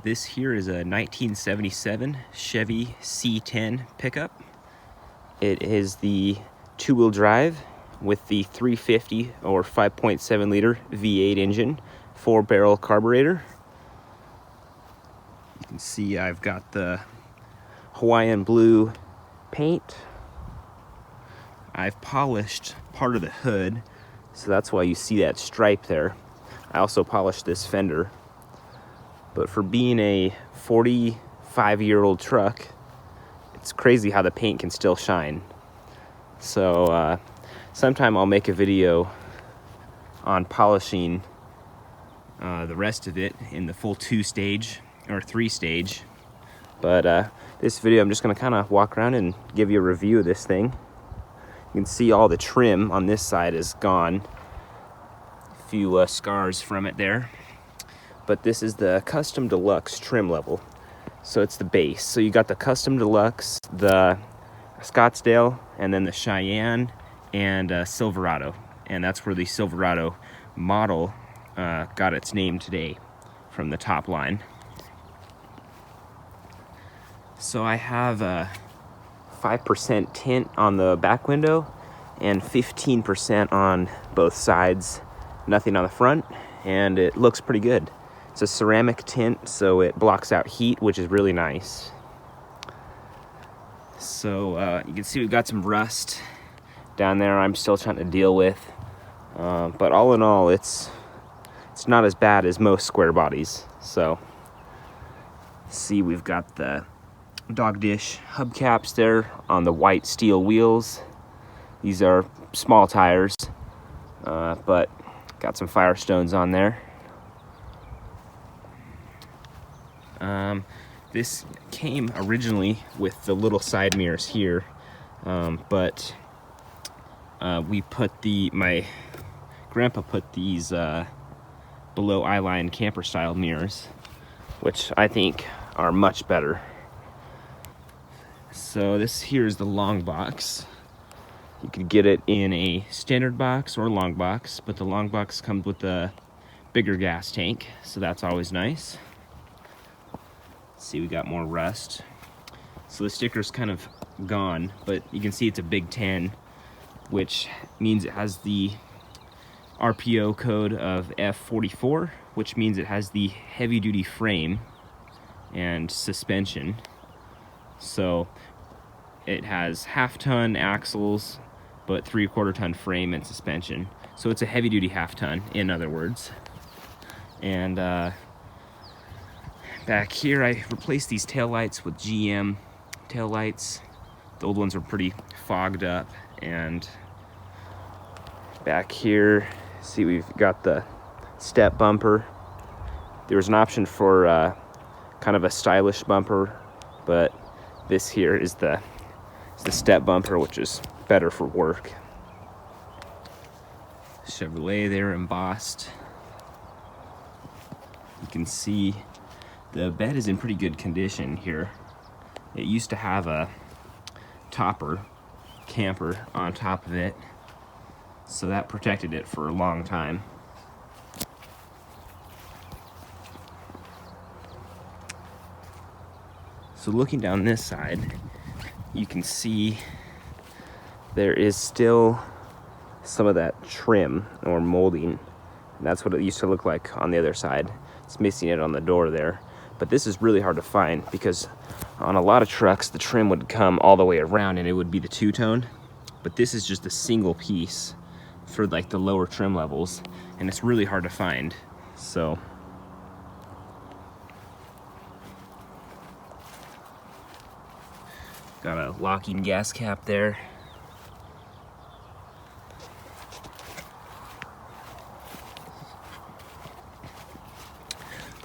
This here is a 1977 Chevy C10 pickup. It is the two-wheel drive with the 350 or 5.7 liter V8 engine, 4-barrel carburetor. You can see I've got the Hawaiian blue paint. I've polished part of the hood, so that's why you see that stripe there. I also polished this fender. But for being a 45-year-old truck, it's crazy how the paint can still shine. So sometime I'll make a video on polishing the rest of it in the full 2-stage or 3-stage. But this video I'm just gonna kind of walk around and give you a review of this thing. You can see all the trim on this side is gone. A few scars from it there. But this is the Custom Deluxe trim level. So it's the base. So you got the Custom Deluxe, the Scottsdale, and then the Cheyenne and Silverado. And that's where the Silverado model got its name today from the top line. So I have a 5% tint on the back window and 15% on both sides. Nothing on the front, and it looks pretty good. It's a ceramic tint, so it blocks out heat, which is really nice. So you can see we've got some rust down there I'm still trying to deal with. But all in all, it's not as bad as most square bodies. So see, we've got the dog dish hubcaps there on the white steel wheels. These are small tires, but got some Firestones on there. This came originally with the little side mirrors here, but we put my grandpa put these below eyeline camper style mirrors, which I think are much better. So this here is the long box. You could get it in a standard box or long box, but the long box comes with a bigger gas tank, so that's always nice. See, we got more rust. So the sticker's kind of gone, but you can see it's a Big 10, which means it has the RPO code of F44, which means it has the heavy-duty frame and suspension. So it has half-ton axles, but 3/4-ton frame and suspension. So it's a heavy-duty half-ton, in other words. And back here, I replaced these taillights with GM taillights. The old ones were pretty fogged up. And back here, see, we've got the step bumper. There was an option for kind of a stylish bumper, but this here is the step bumper, which is better for work. Chevrolet there embossed. You can see the bed is in pretty good condition here. It used to have a topper camper on top of it, so that protected it for a long time. So looking down this side, you can see there is still some of that trim or molding. That's what it used to look like on the other side. It's missing it on the door there. But this is really hard to find because on a lot of trucks, the trim would come all the way around and it would be the two-tone. But this is just a single piece for like the lower trim levels, and it's really hard to find. So got a locking gas cap there.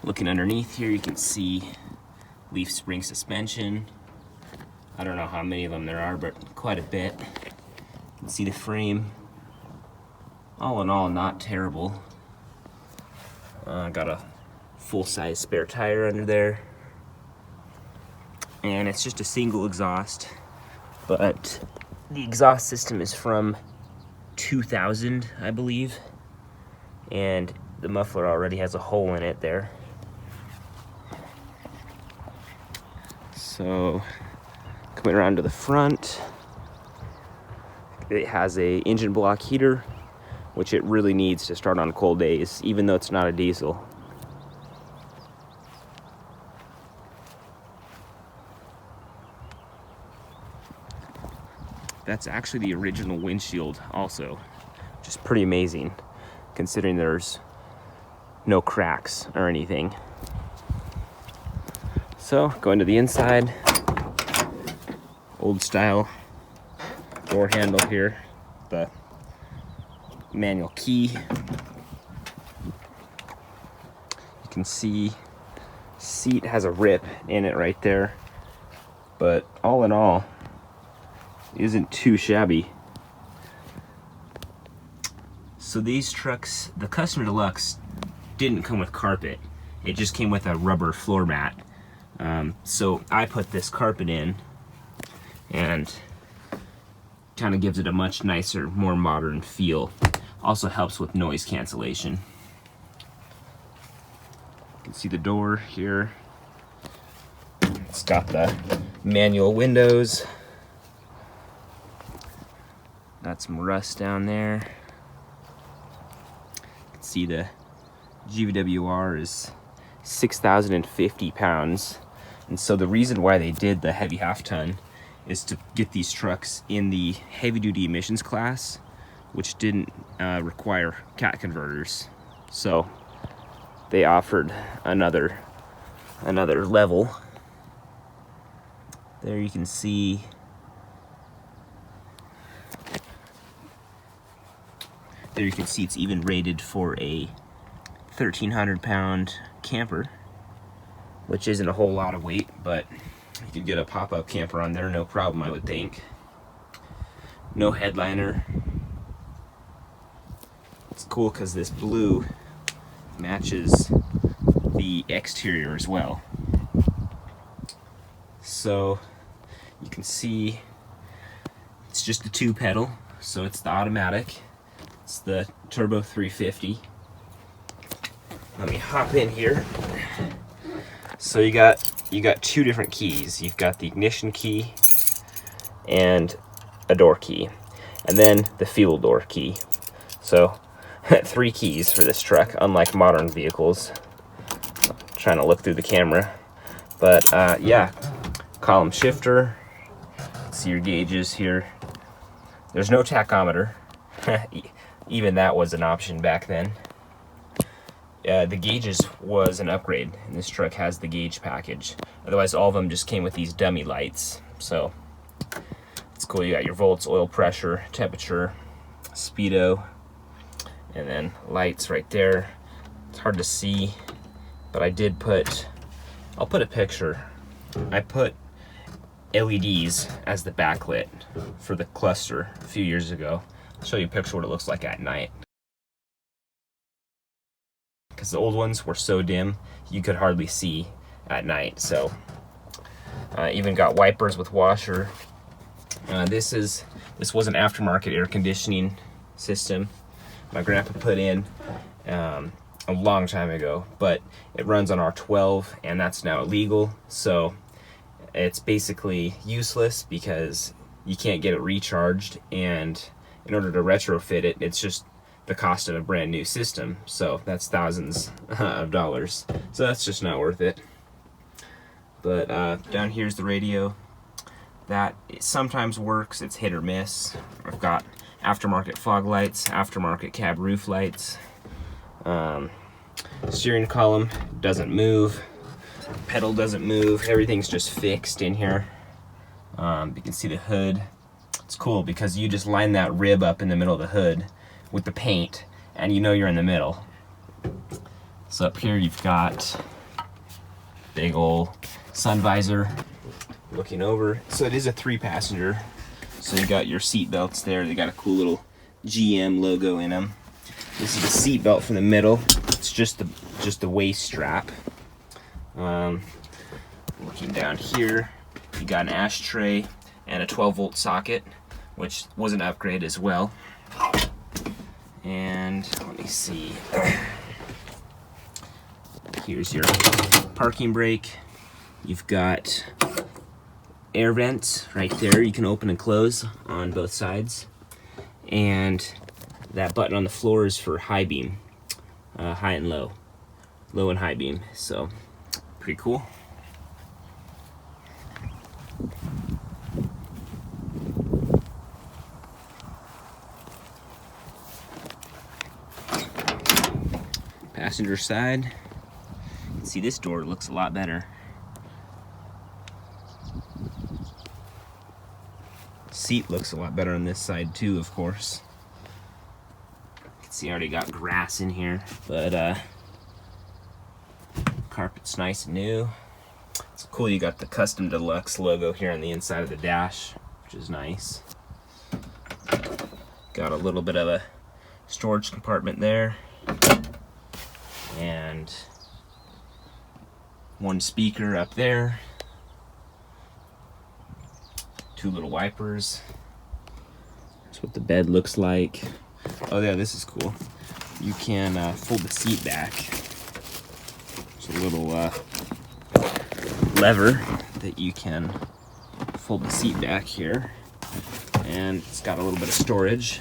Looking underneath here, you can see leaf spring suspension. I don't know how many of them there are, but quite a bit. You can see the frame. All in all, not terrible. Got a full-size spare tire under there. And it's just a single exhaust, but the exhaust system is from 2000, I believe. And the muffler already has a hole in it there. So coming around to the front, it has a engine block heater, which it really needs to start on cold days, even though it's not a diesel. That's actually the original windshield also, which is pretty amazing considering there's no cracks or anything. So going to the inside, old style door handle here, the manual key. You can see seat has a rip in it right there, but all in all, isn't too shabby. So these trucks, the Customer Deluxe didn't come with carpet. It just came with a rubber floor mat. So I put this carpet in and kind of gives it a much nicer, more modern feel. Also helps with noise cancellation. You can see the door here. It's got the manual windows. Got some rust down there. You can see the GVWR is 6,050 pounds. And so the reason why they did the heavy half ton is to get these trucks in the heavy duty emissions class, which didn't require cat converters. So they offered another level. There you can see it's even rated for a 1,300 pound camper, which isn't a whole lot of weight, but you could get a pop-up camper on there, no problem, I would think. No headliner. It's cool because this blue matches the exterior as well. So you can see it's just the 2-pedal, so it's the automatic. It's the Turbo 350. Let me hop in here. So you got 2 different keys. You've got the ignition key and a door key, and then the fuel door key. So 3 keys for this truck, unlike modern vehicles. I'm trying to look through the camera, but yeah, column shifter. See your gauges here. There's no tachometer. Even that was an option back then. The gauges was an upgrade, and this truck has the gauge package. Otherwise, all of them just came with these dummy lights. So it's cool. You got your volts, oil pressure, temperature, speedo, and then lights right there. It's hard to see, but I'll put a picture. I put LEDs as the backlit for the cluster a few years ago. I'll show you a picture of what it looks like at night. Because the old ones were so dim, you could hardly see at night. So even got wipers with washer. This was an aftermarket air conditioning system my grandpa put in a long time ago, but it runs on R12 and that's now illegal. So it's basically useless because you can't get it recharged, and in order to retrofit it, it's just the cost of a brand new system. So that's thousands of dollars. So that's just not worth it. But down here's the radio. That it sometimes works, it's hit or miss. I've got aftermarket fog lights, aftermarket cab roof lights. Steering column doesn't move, pedal doesn't move, everything's just fixed in here. You can see the hood. It's cool because you just line that rib up in the middle of the hood with the paint and you know you're in the middle. So up here you've got big old sun visor looking over. So it is a 3-passenger. So you got your seat belts there. They got a cool little GM logo in them. This is the seat belt from the middle. It's just the waist strap. Looking down here, you got an ashtray and a 12-volt socket, which was an upgrade as well. And let me see. Here's your parking brake. You've got air vents right there you can open and close on both sides, and that button on the floor is for high beam, high and low and high beam. So pretty cool. Passenger side, you can see this door looks a lot better. Seat looks a lot better on this side too, of course. You can see I already got grass in here, but carpet's nice and new. It's cool you got the custom deluxe logo here on the inside of the dash, which is nice. Got a little bit of a storage compartment there, and one speaker up there, two little wipers. That's what the bed looks like. Oh yeah, this is cool. You can fold the seat back. There's a little lever that you can fold the seat back here, and it's got a little bit of storage.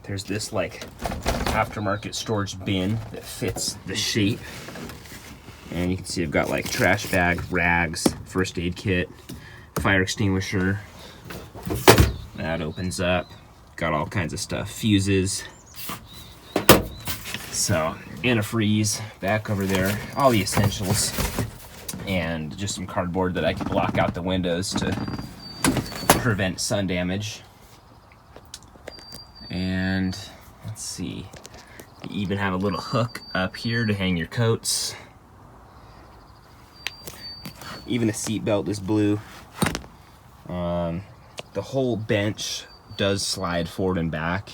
There's this like aftermarket storage bin that fits the shape, and you can see I've got like trash bag, rags, first aid kit, fire extinguisher. That opens up, got all kinds of stuff, fuses, so antifreeze back over there, all the essentials, and just some cardboard that I can block out the windows to prevent sun damage. And let's see, you even have a little hook up here to hang your coats. Even the seat belt is blue. The whole bench does slide forward and back.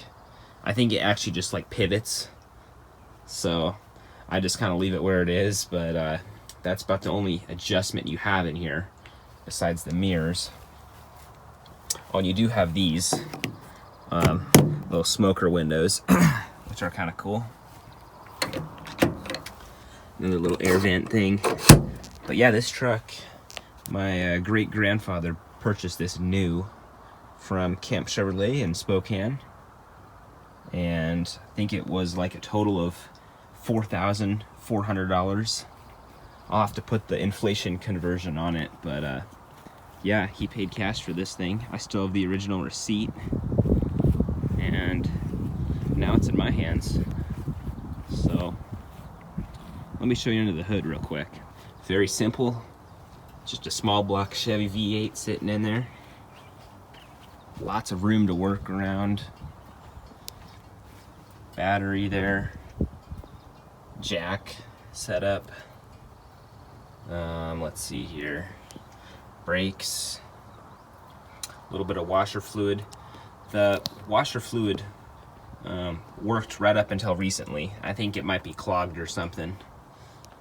I think it actually just like pivots, so I just kind of leave it where it is, but that's about the only adjustment you have in here besides the mirrors. Oh, and you do have these little smoker windows, which are kind of cool. Another little air vent thing. But yeah, this truck, my great-grandfather purchased this new from Camp Chevrolet in Spokane, and I think it was like a total of $4,400. I'll have to put the inflation conversion on it, but yeah, he paid cash for this thing. I still have the original receipt, and now it's in my hands. So let me show you under the hood real quick. Very simple, just a small block Chevy V8 sitting in there. Lots of room to work around. Battery there, jack setup. Let's see here, brakes, a little bit of washer fluid. The washer fluid worked right up until recently. I think it might be clogged or something,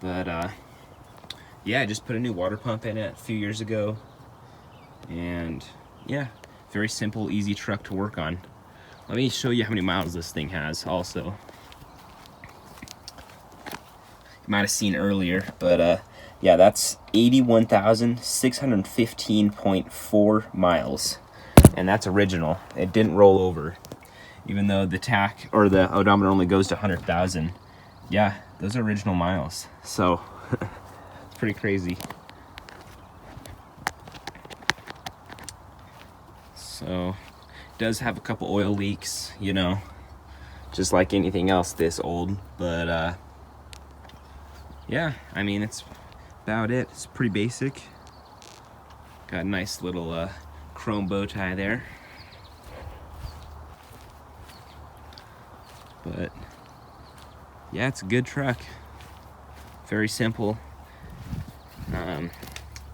but yeah, I just put a new water pump in it a few years ago, and yeah, very simple, easy truck to work on. Let me show you how many miles this thing has also. You might have seen earlier, but yeah, that's 81,615.4 miles, and that's original. It didn't roll over, even though the tach or the odometer only goes to 100,000. Yeah, those are original miles, so it's pretty crazy. So it does have a couple oil leaks, you know, just like anything else this old, but yeah, I mean, it's about it. It's pretty basic. Got a nice little chrome bow tie there, but yeah, it's a good truck. Very simple.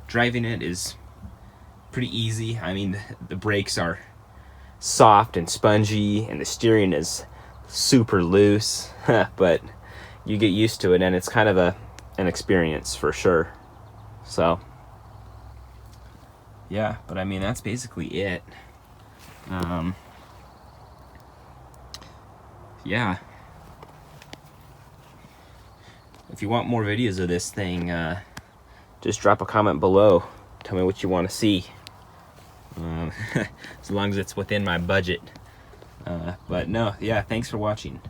Driving it is pretty easy. I mean, the brakes are soft and spongy, and the steering is super loose, but you get used to it, and it's kind of an experience for sure. So yeah, but I mean, that's basically it. Yeah, if you want more videos of this thing, just drop a comment below. Tell me what you want to see. As long as it's within my budget. But no, yeah, thanks for watching.